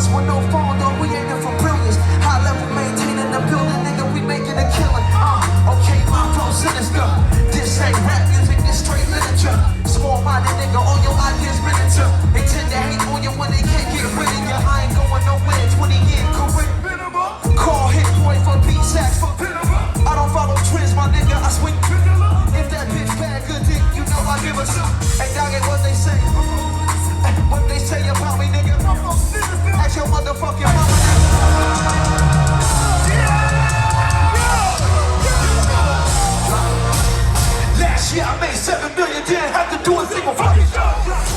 us with no phone, though we aiming for brilliance. High level maintaining the building, nigga, we making a killing. Okay, my bro, Sinister. This ain't rap music, this straight literature. Small-minded nigga, all your ideas miniature. They tend to hate on you when they can't get rid of you. I ain't going nowhere, 20-year career. Call hit boy for beat sacks for I don't follow trends, my nigga, I swing. If that bitch bad, good dick, you know I give a some. Hey, dog, ain't what they say. What they say about me, nigga. Ask your motherfucking mama. Last year I made 7 million, didn't have to do a single fucking show.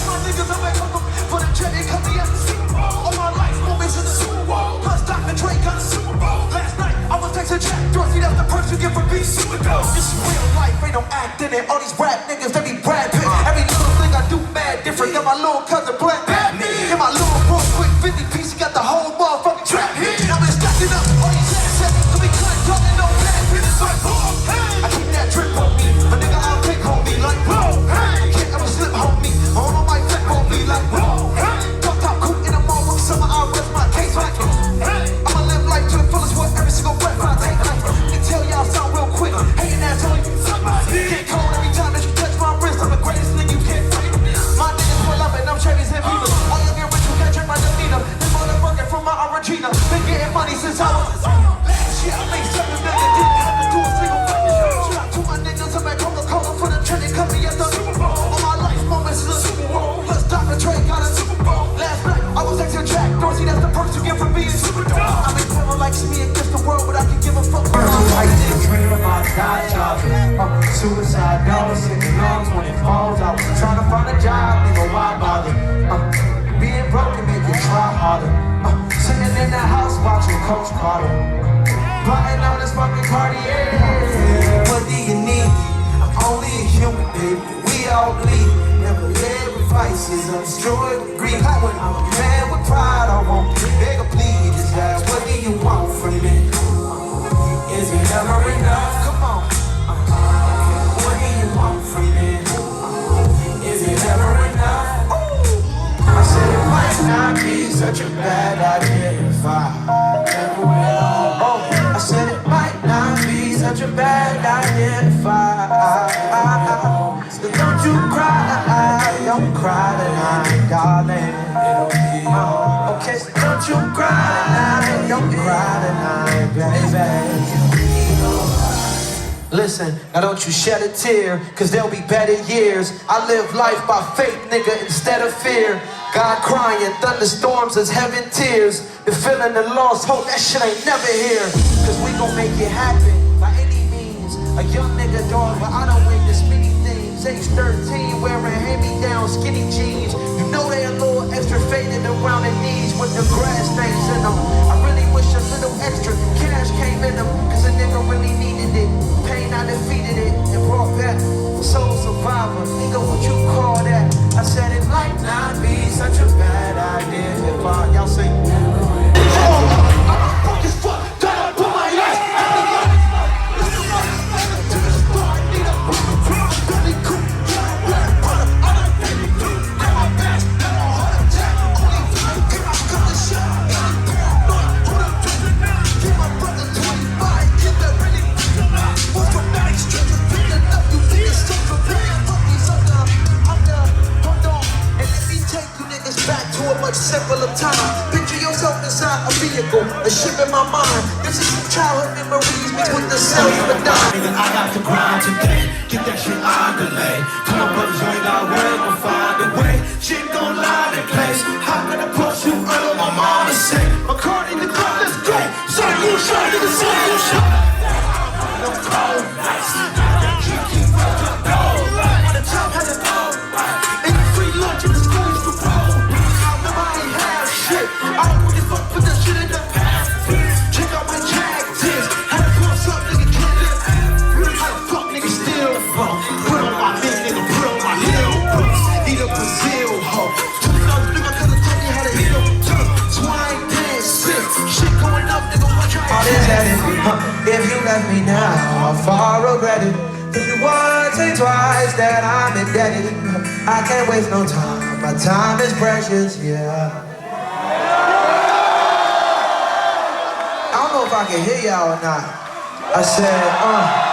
My niggas, I'm back home for the check, they cut me at the Super Bowl. All my life moments in the Super Bowl. Plus Dr. Dre got a Super Bowl. Last night I was texting Jack Dorsey, that's the perks you get for being super dope. This is real life, ain't no acting it. All these rap niggas, they be Brad Pitt. Every little thing I do mad different. Got my little cousin Black Batman. Get my little bro quick 50 piece, got the whole motherfucking trap hit. I've been stacking up all these assets, so we couldn't talk in no bad business like boom. I keep that drip on me, a nigga I'll pick on me like whoa. Can't ever slip on me, all on my flip on me like whoa. Top cool in the mall, with summer I'll rest my case like I'ma live life to the fullest with every single breath I take. Like tell y'all sound real quick, hating ass only get cold every time that you touch my wrist. I'm the greatest thing you can't fight. My niggas pull up and I'm Chevys and Beamers. All you get rich, you can't check my demeanor. This motherfucker from my Regina, been getting money since I was last year. I made 7 million, didn't have to do a single fucking show. Shout out to my niggas, I'm at Coca-Cola for the trend, they cut me at the Super Bowl. All my life moments is a Super Bowl. Plus Dr. Dre got a Super Bowl. Last night I was texting Jack Dorsey, that's the perks you get from being super dope. I mean, someone likes me against the world, but I can give a fuck. I did dream about God jobs, suicide dollars in the lungs when it falls. I was trying to find a job, nigga, why bother? Being broke can make you try harder. Sitting in the house watching Coach Carter, plotting on this fucking Cordae. What do you need? I'm only a human, baby. We all bleed. Never live with vices, I'm destroyed with greed. When I'm a man with pride, I won't beg or plead. Just ask, what do you want from me? Is it ever enough? Come on. What do you want from me? Is it ever enough? I said it might not be such a bad idea if I never will. I said it might not be such a bad idea if so don't you cry tonight, darling. Okay, so don't you cry tonight, don't cry tonight, baby. Listen, now don't you shed a tear, cause there'll be better years. I live life by faith, nigga, instead of fear. God crying, thunderstorms as heaven tears. The feeling of lost hope, that shit ain't never here. Cause we gon' make it happen by any means. A young nigga dog, but I don't witness many things. Age 13, wearing hand-me-down skinny jeans. You know they a little extra faded around the knees with the grass stains in them. I really wish a little extra cash came in them, cause a nigga really needed it. Pain, I defeated it and brought back soul survivor. Nigga, what you call that? I said it might not be such a bad idea if y'all say I'm broke as fuck, gotta put my ass to the start, need a really cool, I like baby blue, got my back, got a heart attack, only can I cut the shot, put up to the night, get my brother 25, get that ready, what's the night, stretches picking up, you think it's so prepared, fuck me sucker, hold on, and let me take you niggas back to a much simpler time. Picture yourself inside a vehicle, a ship in my mind. This is some childhood memories between the cellular dime. Nigga, I got to grind today, get that shit on delay. Come on, brothers, you ain't got work, we'll find a way. Shit don't lie in place. How can I push you under my mama say? McCartney, the crowd, let's go. Sorry, you try to the same, you shot. No cold nights, keep on the top has it all. Ain't no free lunch in the schools for poor. I remember I ain't have shit. I don't give a fuck with that shit in the past. Check out my jackets. How the fuck up, nigga, can't live. How the fuck nigga steal from? Put on my big nigga, put on my heel boots. Eat a Brazil hoe. $2 nigga could've told me how to hit 'em. So I ain't paying sick. Shit going up, nigga, watch your ass. If you left me now, I'll far regret it. If you once and twice that I'm indebted, I can't waste no time. My time is precious, yeah. know if I can hear y'all or not. I said,